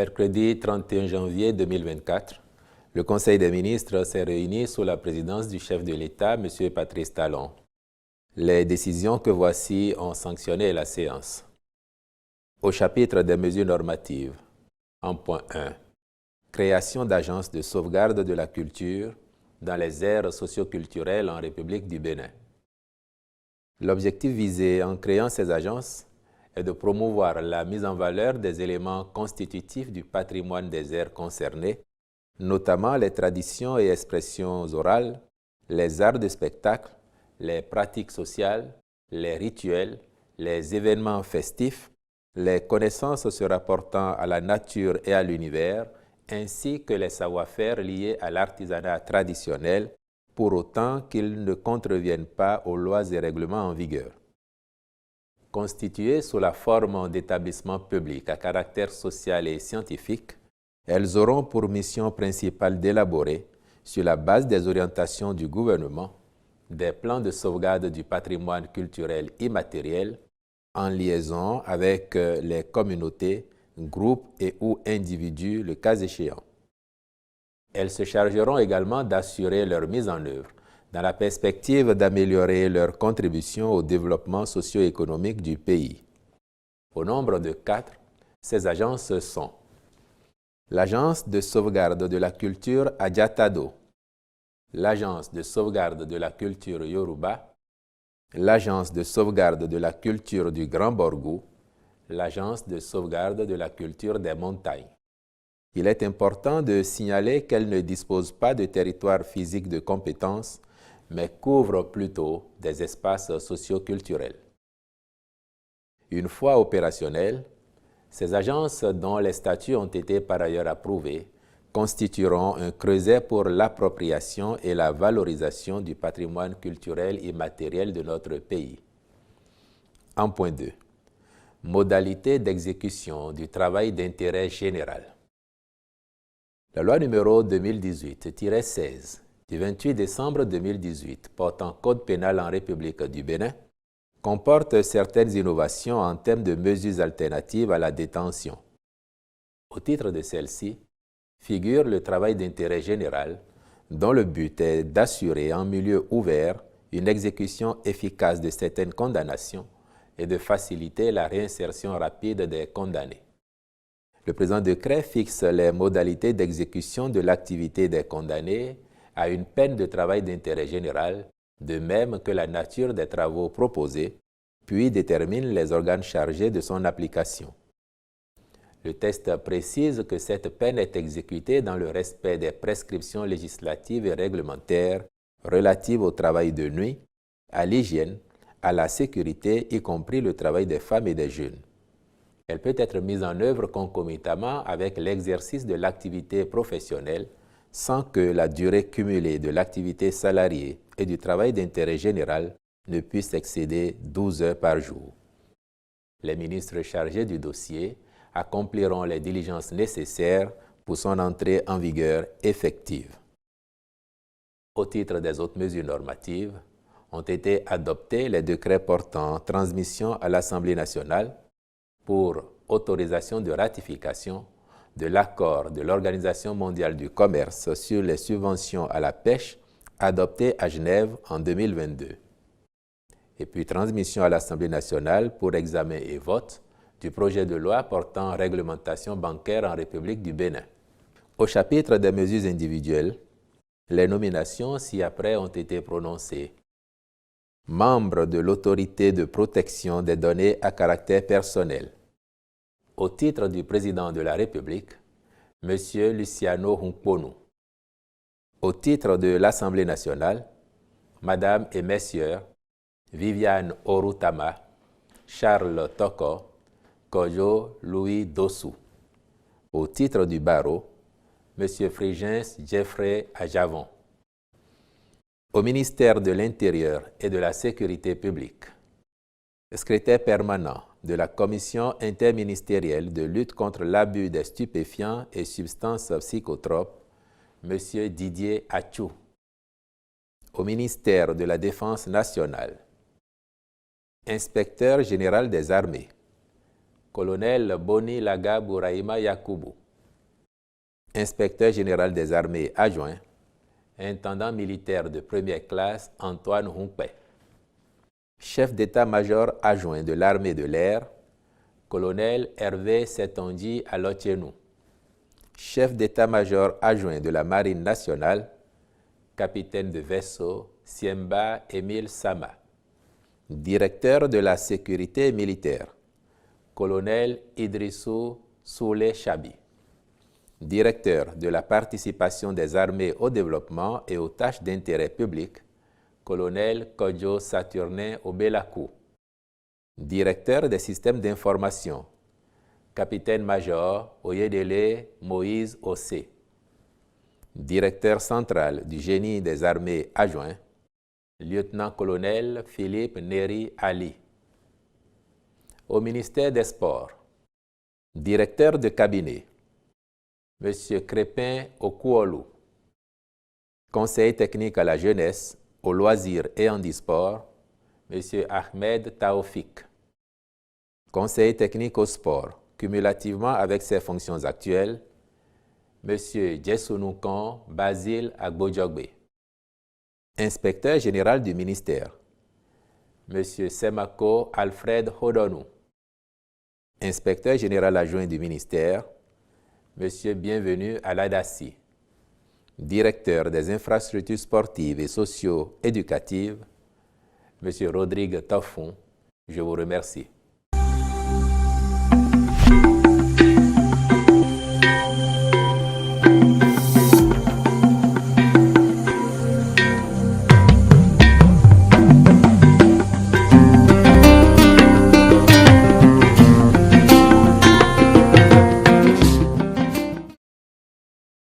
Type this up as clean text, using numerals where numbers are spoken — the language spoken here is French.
Mercredi 31 janvier 2024, le Conseil des ministres s'est réuni sous la présidence du chef de l'État, M. Patrice Talon. Les décisions que voici ont sanctionné la séance. Au chapitre des mesures normatives, en point 1, création d'agences de sauvegarde de la culture dans les aires socioculturelles en République du Bénin. L'objectif visé en créant ces agences est de promouvoir la mise en valeur des éléments constitutifs du patrimoine des aires concernées, notamment les traditions et expressions orales, les arts de spectacle, les pratiques sociales, les rituels, les événements festifs, les connaissances se rapportant à la nature et à l'univers, ainsi que les savoir-faire liés à l'artisanat traditionnel, pour autant qu'ils ne contreviennent pas aux lois et règlements en vigueur. Constituées sous la forme d'établissements publics à caractère social et scientifique, elles auront pour mission principale d'élaborer, sur la base des orientations du gouvernement, des plans de sauvegarde du patrimoine culturel immatériel en liaison avec les communautés, groupes et ou individus le cas échéant. Elles se chargeront également d'assurer leur mise en œuvre dans la perspective d'améliorer leur contribution au développement socio-économique du pays. Au nombre de 4, ces agences sont l'Agence de sauvegarde de la culture Adjatado, l'Agence de sauvegarde de la culture Yoruba, l'Agence de sauvegarde de la culture du Grand Borgou, l'Agence de sauvegarde de la culture des montagnes. Il est important de signaler qu'elles ne disposent pas de territoire physique de compétence, mais couvrent plutôt des espaces socio-culturels. Une fois opérationnelles, ces agences, dont les statuts ont été par ailleurs approuvés, constitueront un creuset pour l'appropriation et la valorisation du patrimoine culturel immatériel de notre pays. En point 2. Modalité d'exécution du travail d'intérêt général. La loi numéro 2018-16 du 28 décembre 2018 portant code pénal en République du Bénin comporte certaines innovations en termes de mesures alternatives à la détention. Au titre de celle-ci, figure le travail d'intérêt général, dont le but est d'assurer en milieu ouvert une exécution efficace de certaines condamnations et de faciliter la réinsertion rapide des condamnés. Le présent décret fixe les modalités d'exécution de l'activité des condamnés à une peine de travail d'intérêt général, de même que la nature des travaux proposés, puis détermine les organes chargés de son application. Le texte précise que cette peine est exécutée dans le respect des prescriptions législatives et réglementaires relatives au travail de nuit, à l'hygiène, à la sécurité, y compris le travail des femmes et des jeunes. Elle peut être mise en œuvre concomitamment avec l'exercice de l'activité professionnelle sans que la durée cumulée de l'activité salariée et du travail d'intérêt général ne puisse excéder 12 heures par jour. Les ministres chargés du dossier accompliront les diligences nécessaires pour son entrée en vigueur effective. Au titre des autres mesures normatives, ont été adoptés les décrets portant transmission à l'Assemblée nationale pour autorisation de ratification de l'accord de l'Organisation mondiale du commerce sur les subventions à la pêche adopté à Genève en 2022. Et puis transmission à l'Assemblée nationale pour examen et vote du projet de loi portant réglementation bancaire en République du Bénin. Au chapitre des mesures individuelles, les nominations ci-après ont été prononcées. Membre de l'Autorité de protection des données à caractère personnel. Au titre du président de la République, M. Luciano Hunkponu. Au titre de l'Assemblée nationale, Madame et Messieurs Viviane Orutama, Charles Toko, Kojo Louis Dossou. Au titre du barreau, M. Frigens Jeffrey Ajavon. Au ministère de l'Intérieur et de la Sécurité publique, secrétaire permanent de la Commission interministérielle de lutte contre l'abus des stupéfiants et substances psychotropes, M. Didier Achou. Au ministère de la Défense nationale, inspecteur général des armées, colonel Boni Laga Bouraïma Yakubu. Inspecteur général des armées adjoint, intendant militaire de première classe Antoine Humpé. Chef d'état-major adjoint de l'armée de l'air, colonel Hervé Setonji Alochenou. Chef d'état-major adjoint de la marine nationale, capitaine de vaisseau Siemba Émile Sama. Directeur de la sécurité militaire, colonel Idrissou Soulé Chabi. Directeur de la participation des armées au développement et aux tâches d'intérêt public, colonel Kodjo Saturnin Obelakou. Directeur des systèmes d'information, capitaine-major Oyedele Moïse Ossé. Directeur central du génie des armées adjoint, lieutenant-colonel Philippe Neri Ali. Au ministère des Sports, directeur de cabinet, M. Crépin Okuolu. Conseiller technique à la jeunesse, aux loisirs et handisport, M. Ahmed Taoufik. Conseiller technique au sport, cumulativement avec ses fonctions actuelles, M. Djessounoukan Basile Agbodjogbe. Inspecteur général du ministère, M. Semako Alfred Hodonou. Inspecteur général adjoint du ministère, M. Bienvenu Aladassi. Directeur des infrastructures sportives et socio-éducatives, M. Rodrigue Toffon. Je vous remercie.